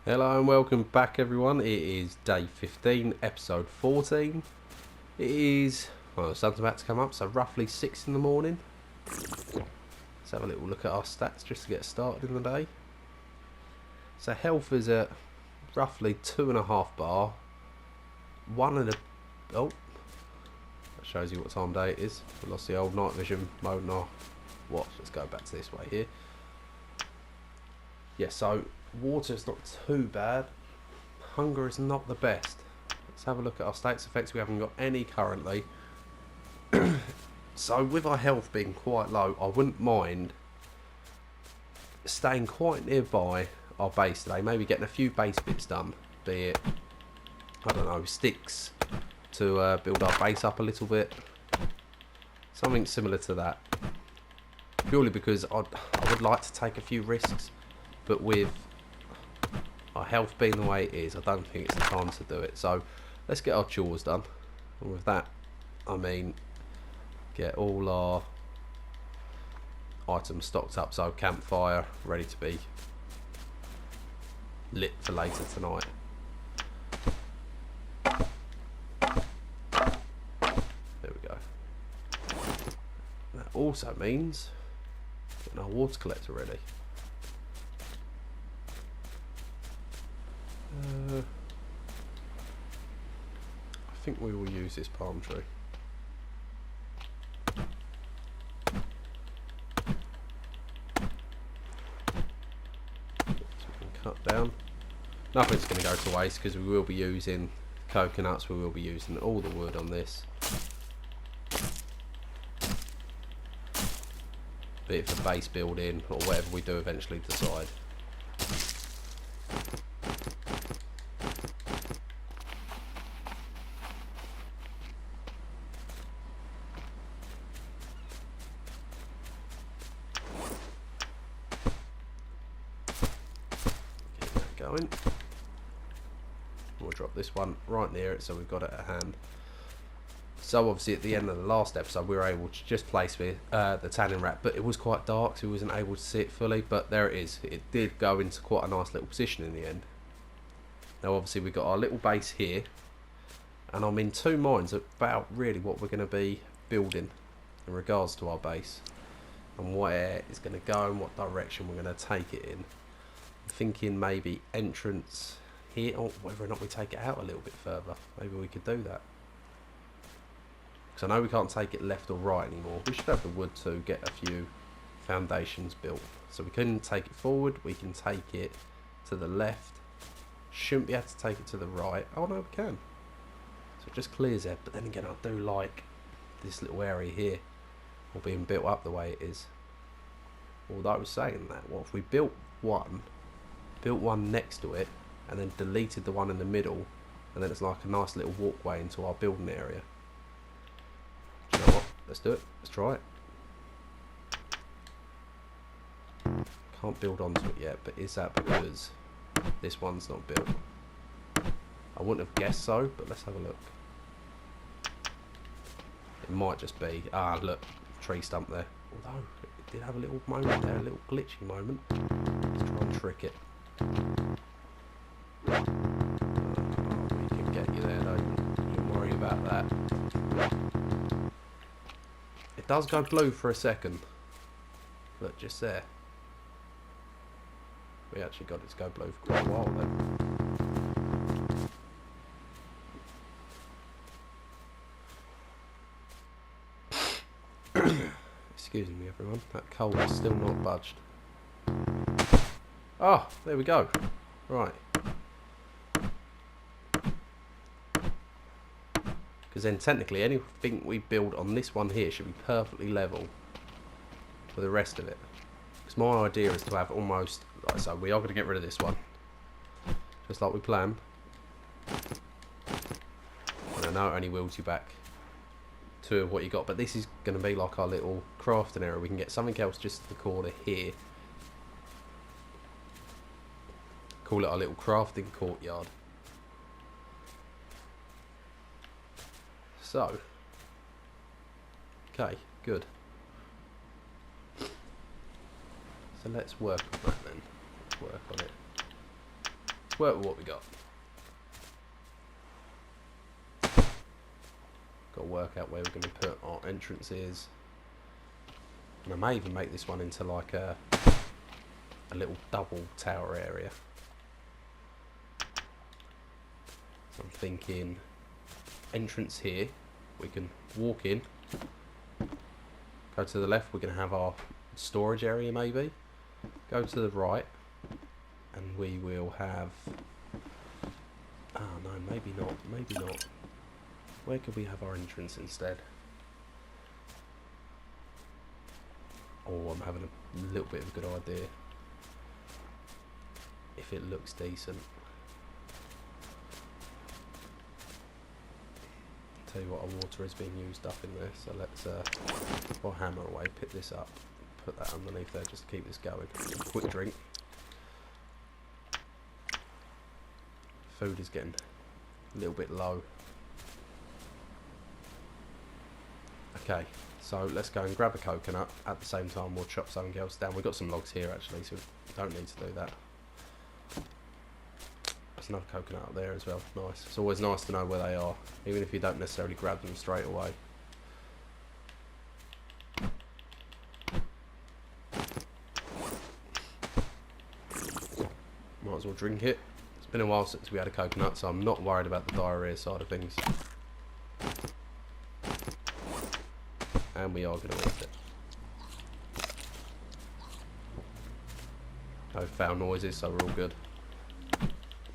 Hello and welcome back everyone. It is day 15, episode 14. It is, well, the sun's about to come up, so roughly 6 in the morning. Let's have a little look at our stats just to get started in the day. So health is at roughly 2.5 bar. Oh, that shows you what time of day it is. We lost the old night vision mode in our watch. Let's go back to this way here. Yeah, so water's not too bad. Hunger is not the best. Let's have a look at our status effects. We haven't got any currently. So with our health being quite low, I wouldn't mind staying quite nearby our base today. Maybe getting a few base bits done. Be it, I don't know, sticks to build our base up a little bit. Something similar to that. Purely because I would like to take a few risks. But with our health being the way it is, I don't think it's the time to do it. So let's get our chores done. And with that, I mean get all our items stocked up. So campfire ready to be lit for later tonight. There we go. That also means getting our water collector ready. I think we will use this palm tree. So we can cut down. Nothing's going to go to waste because we will be using coconuts, we will be using all the wood on this. Be it for base building or whatever we do eventually decide. Going. We'll drop this one right near it so we've got it at hand. So obviously at the end of the last episode we were able to just place with the tanning rack, but it was quite dark so we wasn't able to see it fully, but there it is. It did go into quite a nice little position in the end. Now obviously we've got our little base here and I'm in two minds about really what we're going to be building in regards to our base and where it's going to go and what direction we're going to take it in. Thinking maybe entrance here, or whether or not we take it out a little bit further. Maybe we could do that. Because I know we can't take it left or right anymore. We should have the wood to get a few foundations built. So we can take it forward, we can take it to the left. Shouldn't be able to take it to the right. Oh no, we can. So it just clears it. But then again, I do like this little area here, all being built up the way it is. Although I was saying that, what if we built one next to it and then deleted the one in the middle, and then it's like a nice little walkway into our building area. Do you know what? Let's do it. Let's try it. Can't build onto it yet, but is that because this one's not built? I wouldn't have guessed so, but let's have a look. It might just be, look, tree stump there. Although it did have a little moment there, a little glitchy moment. Let's try and trick it. We can get you there, don't worry about that. It does go blue for a second. Look, just there. We actually got it to go blue for quite a while then. Excuse me everyone, that coal is still not budged. Oh, there we go. Right. Because then technically anything we build on this one here should be perfectly level for the rest of it. Because my idea is to have almost, like so, we are going to get rid of this one. Just like we planned. And I know it only wheels you back to what you got, but this is going to be like our little crafting area. We can get something else just to the corner here. Call it our little crafting courtyard. So, okay, good. So let's work on that then. Let's work on it. work with what we got. Got to work out where we're going to put our entrances. And I may even make this one into like a little double tower area. So I'm thinking entrance here, we can walk in, go to the left, we're going to have our storage area maybe, go to the right and we will have, oh no, maybe not, where could we have our entrance instead? Oh, I'm having a little bit of a good idea, if it looks decent. Tell you what, our water is being used up in there, so let's we'll hammer away, pick this up, put that underneath there just to keep this going. Quick drink. Food is getting a little bit low. Okay, so let's go and grab a coconut. At the same time we'll chop something else down. We've got some logs here actually, so we don't need to do that. There's another coconut up there as well. Nice. It's always nice to know where they are, even if you don't necessarily grab them straight away. Might as well drink it. It's been a while since we had a coconut, so I'm not worried about the diarrhea side of things. And we are going to eat it. No foul noises, so we're all good.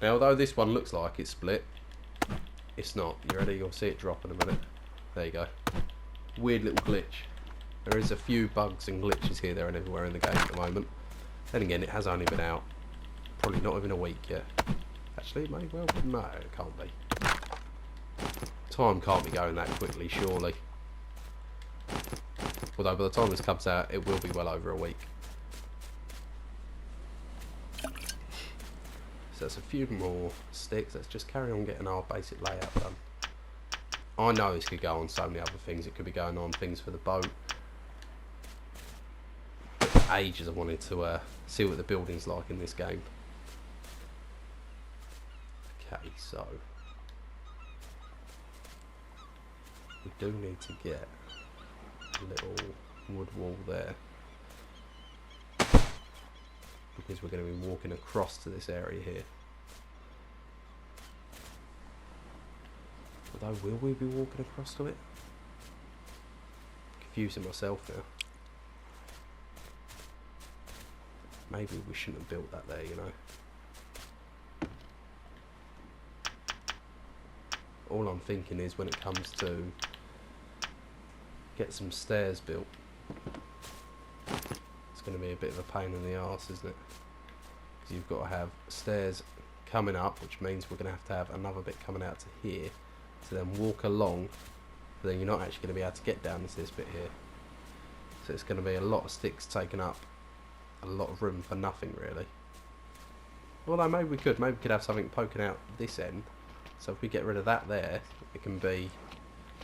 Now, although this one looks like it's split, it's not. You ready? You'll see it drop in a minute. There you go. Weird little glitch. There is a few bugs and glitches here, there and everywhere in the game at the moment. Then again, it has only been out probably not even a week yet. Actually, it may well be. No, it can't be. Time can't be going that quickly, surely. Although by the time this comes out, it will be well over a week. So that's a few more sticks. Let's just carry on getting our basic layout done. I know this could go on so many other things. It could be going on things for the boat. But for ages I wanted to see what the building's like in this game. Okay, so we do need to get a little wood wall there, because we're going to be walking across to this area here. Although, will we be walking across to it? Confusing myself now. Maybe we shouldn't have built that there, you know. All I'm thinking is when it comes to get some stairs built, it's going to be a bit of a pain in the arse, isn't it? Because you've got to have stairs coming up, which means we're going to have another bit coming out to here, to then walk along, but then you're not actually going to be able to get down to this bit here. So it's going to be a lot of sticks taken up, a lot of room for nothing really. Although maybe we could have something poking out this end, so if we get rid of that there, it can be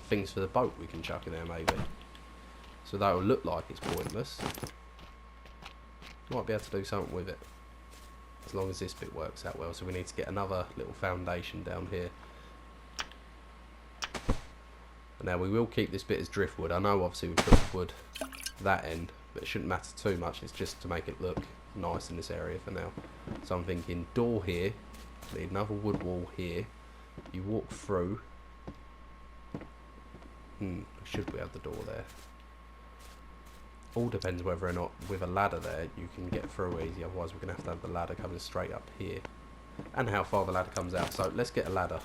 things for the boat we can chuck in there maybe. So that will look like it's pointless. Might be able to do something with it, as long as this bit works out well. So we need to get another little foundation down here. Now we will keep this bit as driftwood. I know obviously we put wood that end, but it shouldn't matter too much. It's just to make it look nice in this area for now. So I'm thinking door here, need another wood wall here. You walk through. Should we have the door there? All depends whether or not with a ladder there you can get through easy. Otherwise we're going to have the ladder coming straight up here, and how far the ladder comes out. So let's get a ladder.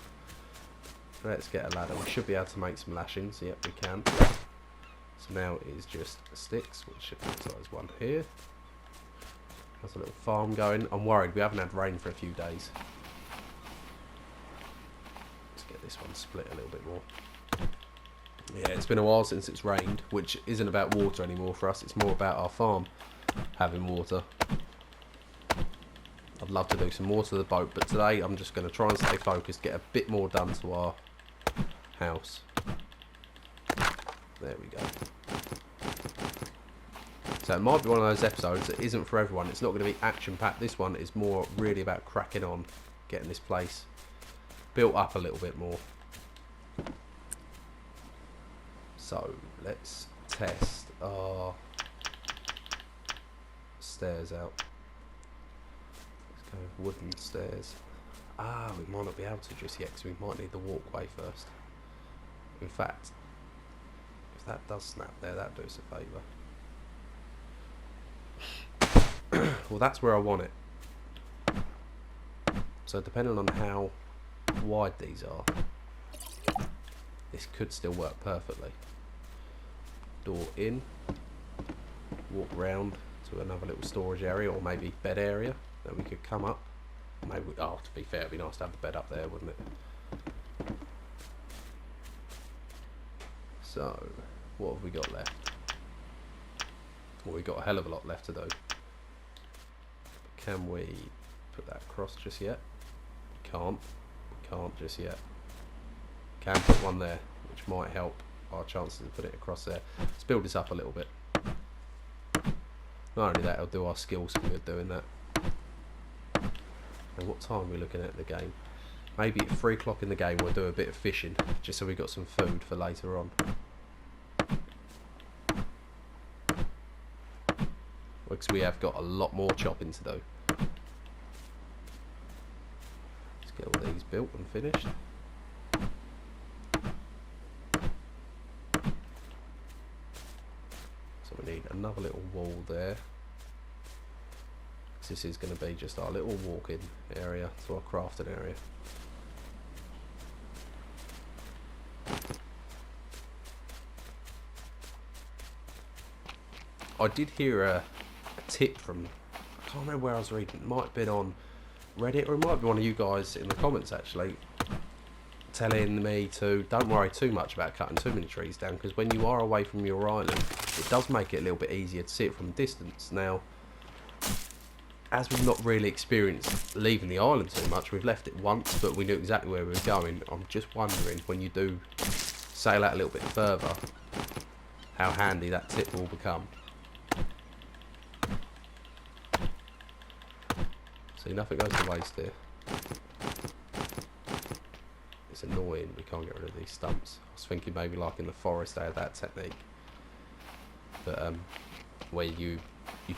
Let's get a ladder. We should be able to make some lashings. Yep, we can. So now it is just sticks, which should be size one here. There's a little farm going. I'm worried we haven't had rain for a few days. Let's get this one split a little bit more. Yeah, it's been a while since it's rained, which isn't about water anymore for us. It's more about our farm having water. I'd love to do some more to the boat, but today I'm just going to try and stay focused, get a bit more done to our house. There we go. So it might be one of those episodes that isn't for everyone. It's not going to be action-packed. This one is more really about cracking on, getting this place built up a little bit more. So let's test our stairs out. Let's go with wooden stairs. We might not be able to just yet because we might need the walkway first. In fact, if that does snap there, that'd do us a favour. Well, that's where I want it. So depending on how wide these are, this could still work perfectly. Door in, walk round to another little storage area, or maybe bed area. Then we could come up. Maybe to be fair, it'd be nice to have the bed up there, wouldn't it? So, what have we got left? Well, we've got a hell of a lot left to do. But can we put that across just yet? We can't. We can't just yet. Can put one there, which might help our chances to put it across there. Let's build this up a little bit. Not only that, it'll do our skills some good doing that. And what time are we looking at in the game? Maybe at 3 o'clock in the game we'll do a bit of fishing, just so we've got some food for later on. Because we have got a lot more chopping to do. Let's get all these built and finished. So we need another little wall there. This is going to be just our little walk-in area to our crafting area. I did hear a tip from, I can't remember where I was reading, it might have been on Reddit, or it might be one of you guys in the comments actually, telling me to don't worry too much about cutting too many trees down, because when you are away from your island, it does make it a little bit easier to see it from a distance. Now, as we've not really experienced leaving the island too much, we've left it once, but we knew exactly where we were going. I'm just wondering, when you do sail out a little bit further, how handy that tip will become. See, nothing goes to waste here. It's annoying we can't get rid of these stumps. I was thinking maybe like in the forest they had that technique. But where you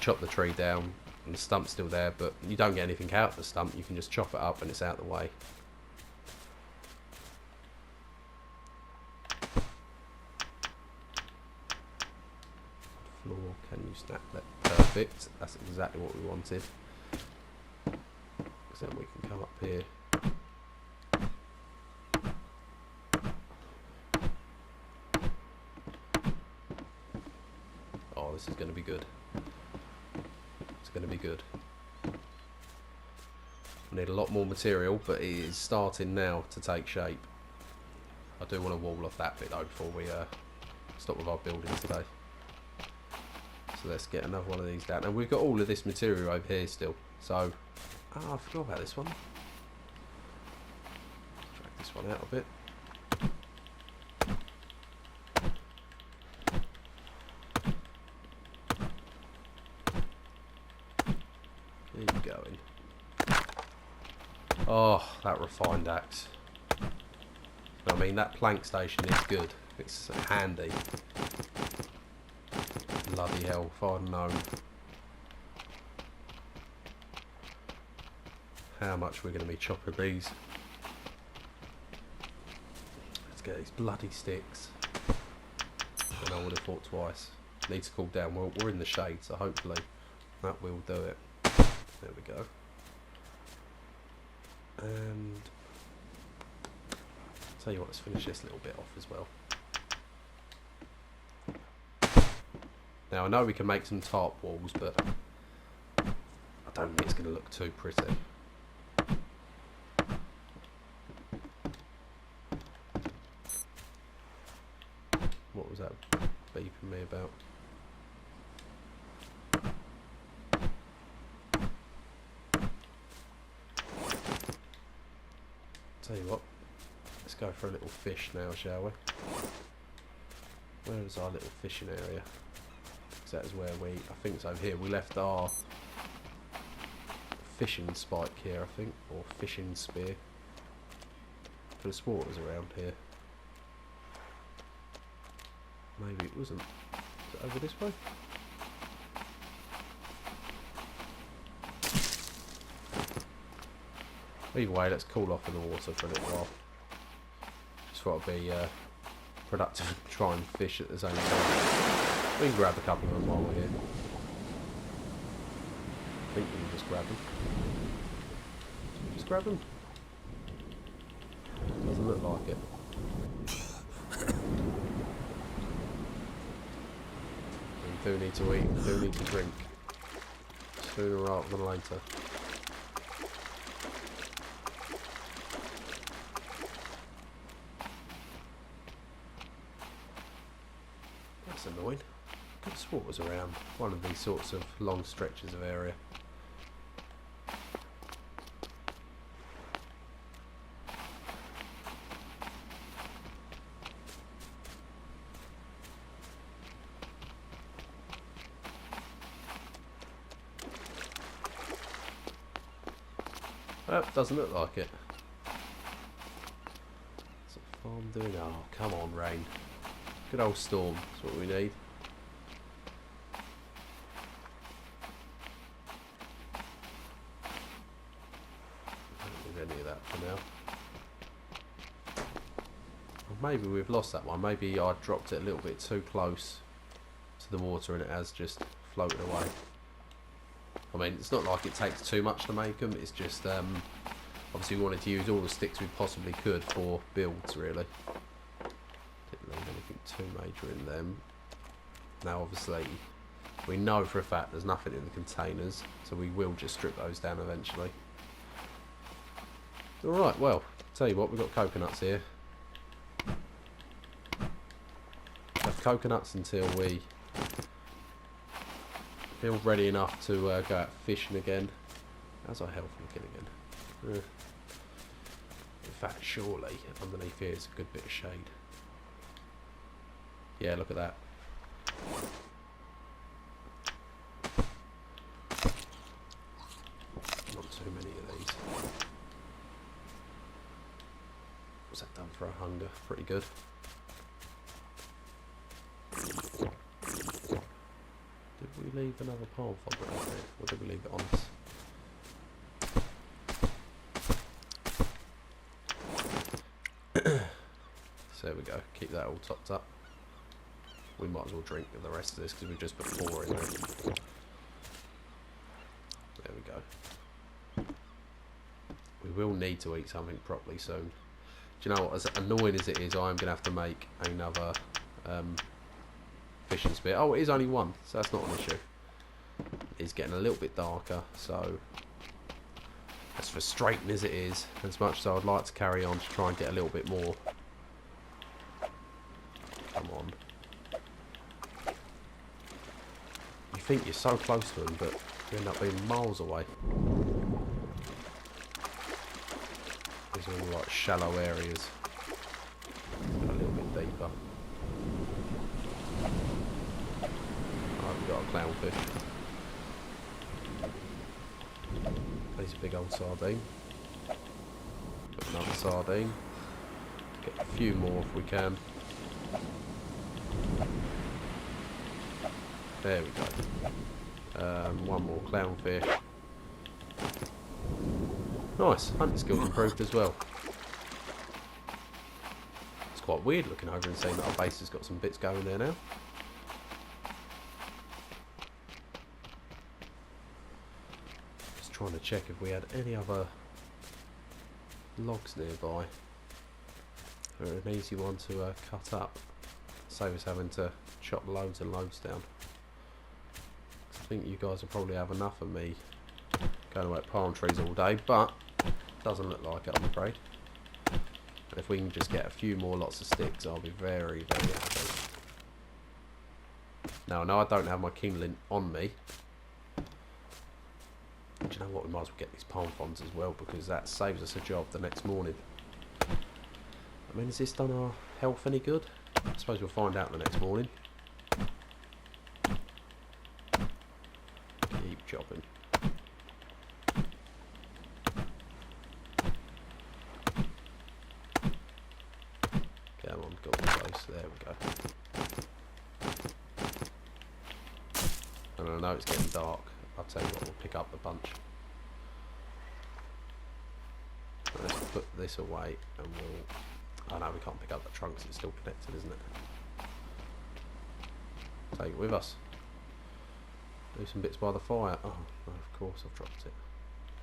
chop the tree down, and the stump's still there, but you don't get anything out of the stump. You can just chop it up and it's out of the way. Floor, can you snap that? Perfect. That's exactly what we wanted. Because then we can come up here. Oh, this is going to be good. Going to be good. I need a lot more material, but it is starting now to take shape. I do want to wall off that bit though before we stop with our building today. So let's get another one of these down. And we've got all of this material over here still. So, I forgot about this one. Drag this one out a bit. Going. Oh, that refined axe. I mean, that plank station is good. It's handy. Bloody hell, if I'd known how much we're going to be chopping these. Let's get these bloody sticks. And I would have thought twice. Need to cool down. Well, we're in the shade, so hopefully that will do it. There we go. And tell you what, let's finish this little bit off as well. Now I know we can make some tarp walls, but I don't think it's going to look too pretty. What was that beeping me about? Tell you what, let's go for a little fish now, shall we? Where is our little fishing area? Because that is where I think it's over here. We left our fishing spike here, I think, or fishing spear. Could have swore it was around here. Maybe it wasn't. Is it over this way? Either way, let's cool off in the water for a little while. Just thought it'd be productive and try and fish at the same time. We can grab a couple of them while we're here. I think we can just grab them. Should we just grab them? Doesn't look like it. We do need to eat, we do need to drink. Sooner rather than later. That's annoying. I could have swore it was around one of these sorts of long stretches of area. Oh, doesn't look like it. What's the farm doing? Oh, come on, rain. Good old storm. That's what we need. I don't need any of that for now. Well, maybe we've lost that one. Maybe I dropped it a little bit too close to the water and it has just floated away. I mean, it's not like it takes too much to make them, it's just, obviously we wanted to use all the sticks we possibly could for builds, really. Didn't leave anything too major in them. Now, obviously, we know for a fact there's nothing in the containers, so we will just strip those down eventually. Alright, well, tell you what, we've got coconuts here. Have coconuts until we feel ready enough to go out fishing again. How's our health looking again? In fact, surely underneath here is a good bit of shade. Yeah, look at that. Not too many of these. What's that done for our hunger? Pretty good. Did we leave another palm fodder out there? Or did we leave it on us? So there we go. Keep that all topped up. We might as well drink the rest of this because we've just put 4 in there. There we go. We will need to eat something properly soon. Do you know what? As annoying as it is, I'm going to have to make another fishing spear. Oh, it is only 1, so that's not an issue. It's getting a little bit darker, so as frustrating as it is, as much as I would like to carry on to try and get a little bit more. Come on. You think you're so close to them, but you end up being miles away. These are all like shallow areas. A little bit deeper. Oh, we've got a clownfish. There's a big old sardine. Put another sardine. Get a few more if we can. There we go. One more clownfish. Nice. Hunting skills improved as well. It's quite weird looking over and seeing that our base has got some bits going there now. Just trying to check if we had any other logs nearby. They're an easy one to cut up. Save us having to chop loads and loads down. I think you guys will probably have enough of me going away at palm trees all day, but doesn't look like it, I'm afraid. And if we can just get a few more lots of sticks, I'll be very, very happy. Now, I know I don't have my kindling on me. Do you know what? We might as well get these palm fronds as well, because that saves us a job the next morning. I mean, has this done our health any good? I suppose we'll find out the next morning. Keep chopping. it's getting dark. I'll tell you what, we'll pick up the bunch. Let's put this away and we'll... Oh no, we can't pick up the trunks, it's still connected, isn't it? Take it with us. Do some bits by the fire. Oh, no, of course I've dropped it.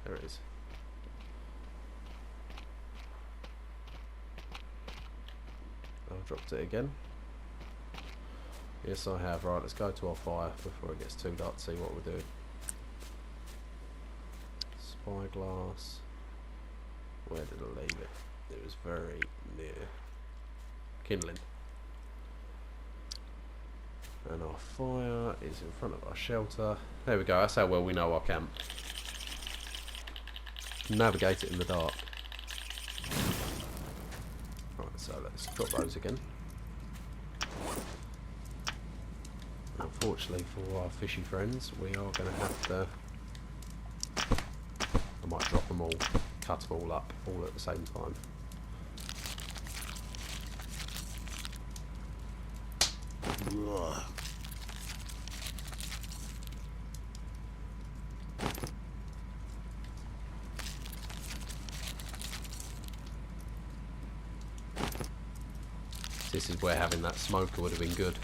There it is. I've dropped it again. Yes, I have. Right, let's go to our fire before it gets too dark to see what we're doing. Spyglass. Where did I leave it? It was very near. Kindling. And our fire is in front of our shelter. There we go, that's how well we know our camp. Navigate it in the dark. Right, so let's drop those again. Unfortunately for our fishy friends, we are going to have to... I might drop them all, cut them all up, all at the same time. Ugh. This is where having that smoker would have been good.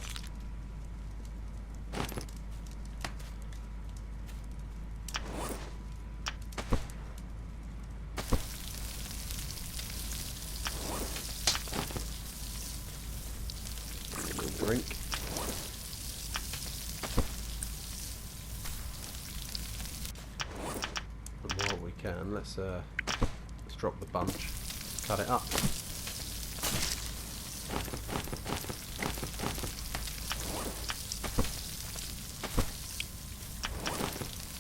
Drink. And while we can, let's drop the bunch, cut it up.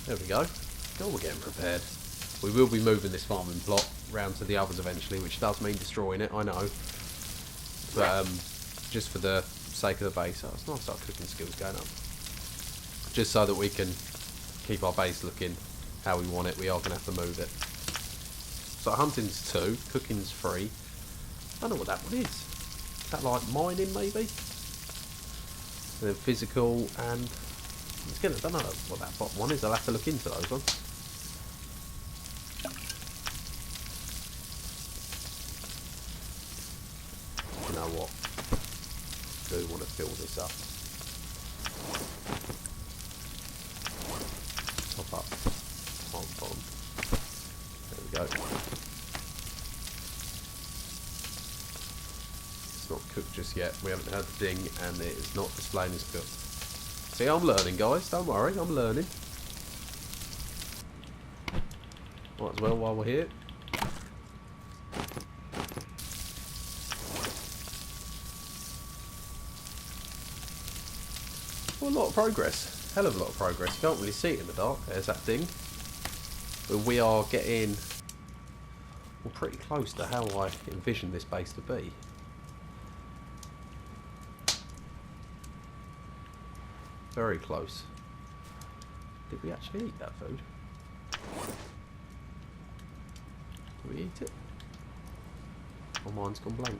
There we go. Oh, we're getting prepared. We will be moving this farming plot round to the others eventually, which does mean destroying it, I know. But just for the sake of the base, oh, it's nice our cooking skills going up. Just so that we can keep our base looking how we want it, we are going to have to move it. So hunting's 2, cooking's 3. I don't know what that one is. Is that like mining maybe? And then physical and... Again, I don't know what that bottom one is. I'll have to look into those ones. You know what? I do want to fill this up. Top up. Pom. There we go. It's not cooked just yet. We haven't had the ding and it is not displaying as cooked. See, I'm learning, guys. Don't worry, I'm learning. Might as well while we're here. Well, a lot of progress. Hell of a lot of progress. You can't really see it in the dark. There's that thing. But we are getting... Well, pretty close to how I envisioned this base to be. Very close. Did we actually eat that food? Did we eat it? Oh, mine's gone blank.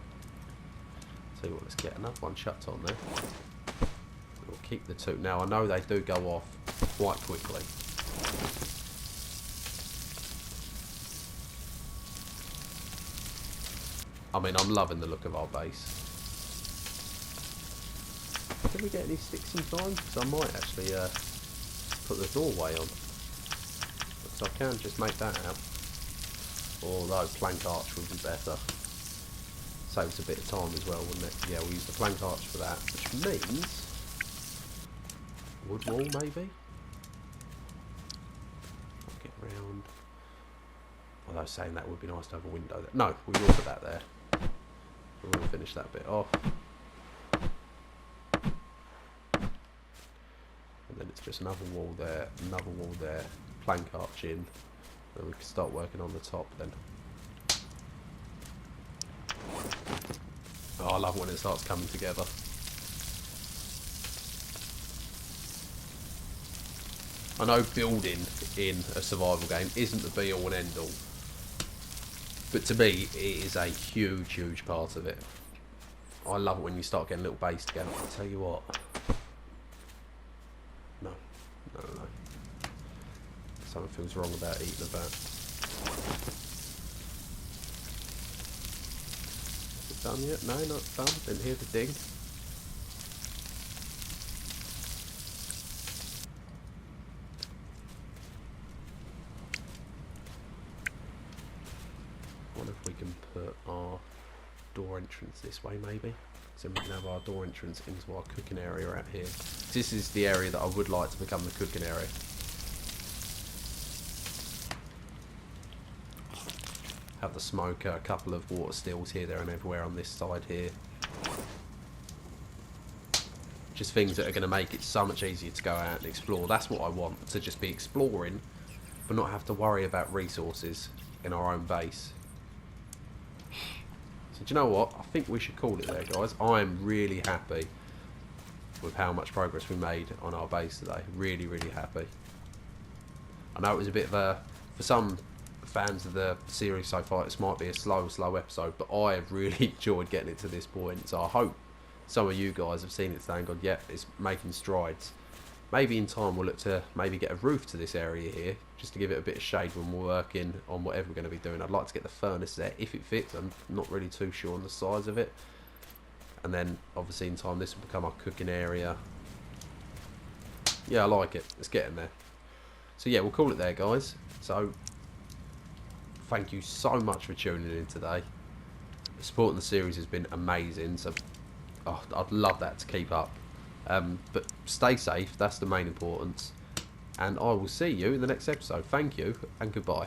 Tell you what, let's get another one shut on there. We'll keep the 2. Now I know they do go off quite quickly. I mean, I'm loving the look of our base. Did we get any sticks in time? Because I might actually put the doorway on. Because I can just make that out. Although plank arch would be better. Saves a bit of time as well, wouldn't it? Yeah, we'll use the plank arch for that. Which means... wood wall, maybe? I'll get round. Although saying that would be nice to have a window there. No, we will put that there. We'll finish that bit off. Then it's just another wall there, plank arch in, then we can start working on the top then. Oh, I love when it starts coming together. I know building in a survival game isn't the be all and end all, but to me it is a huge part of it. I love it when you start getting a little base together. I'll tell you what. No. Something feels wrong about eating a bat. Is it done yet? No, not done. Didn't hear the ding. I wonder if we can put our door entrance this way, maybe. So we can have our door entrance into our cooking area out here. This is the area that I would like to become the cooking area. Have the smoker, a couple of water stills here, there and everywhere on this side here. Just things that are going to make it so much easier to go out and explore. That's what I want, to just be exploring, but not have to worry about resources in our own base. So do you know what? I think we should call it there, guys. I'm really happy with how much progress we made on our base today. Really, really happy. I know it was a bit of a, for some fans of the series so far, this might be a slow episode, but I have really enjoyed getting it to this point. So I hope some of you guys have seen it today and gone, yeah, it's making strides. Maybe in time we'll look to maybe get a roof to this area here, just to give it a bit of shade when we're working on whatever we're going to be doing. I'd like to get the furnace there if it fits. I'm not really too sure on the size of it. And then obviously in time this will become our cooking area. Yeah, I like it. It's getting there. So yeah, we'll call it there, guys. So thank you so much for tuning in today. The support in the series has been amazing. So I'd love that to keep up. But stay safe, that's the main importance. And I will see you in the next episode. Thank you and goodbye.